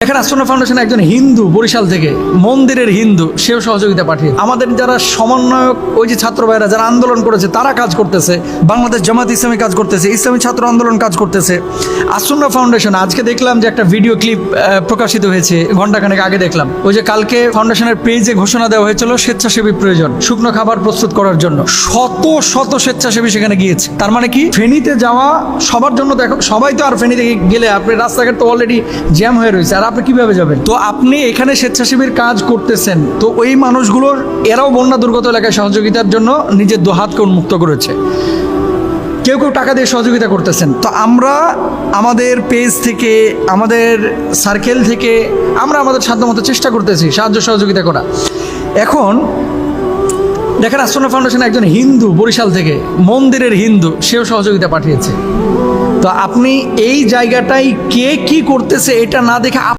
এখানে আসন্ন ফাউন্ডেশন একজন হিন্দু বরিশাল থেকে মন্দিরের হিন্দু সেও সহযোগিতা পাঠিয়ে আমাদের যারা সমন্বয়ক ওই যে ছাত্র ভাইরা যারা আন্দোলন করেছে তারা কাজ করতেছে, বাংলাদেশ জামাত ইসলামী কাজ করতেছে, ইসলামী ছাত্র আন্দোলন কাজ করতেছে। আসন্ন ফাউন্ডেশন আজকে দেখলাম যে একটা ভিডিও ক্লিপ প্রকাশিত হয়েছে, ঘন্টাখানেক আগে দেখলাম। ওই যে কালকে ফাউন্ডেশনের পেজে ঘোষণা দেওয়া হয়েছিল স্বেচ্ছাসেবী প্রয়োজন শুকনো খাবার প্রস্তুত করার জন্য, শত শত স্বেচ্ছাসেবী সেখানে গিয়েছে। তার মানে কি ফেনীতে যাওয়া সবার জন্য, দেখো সবাই তো আর ফেনীতে গেলে আপনি রাস্তাঘাট তো অলরেডি জ্যাম হয়ে রয়েছে, আর আপনি কিভাবে যাবেন? তো আপনি এখানে স্বেচ্ছাসেবীর কাজ করতেছেন, তো ওই মানুষগুলোর এরাও বন্যা দুর্গত এলাকায় সহযোগিতার জন্য নিজের দুহাতকে উন্মুক্ত করেছে। কেউ কেউ টাকা দিয়ে সহযোগিতা করতেছেন। তো আমরা আমাদের পেজ থেকে, আমাদের সার্কেল থেকে আমরা আমাদের সাধ্যমতো চেষ্টা করতেছি সাহায্য সহযোগিতা করা। এখন দেখেন আসন্ন ফাউন্ডেশন একজন হিন্দু বরিশাল থেকে মন্দিরের হিন্দু সেও সহযোগিতা পাঠিয়েছে। তো আপনি এই জায়গাটাই কে কি করতেছে এটা না দেখে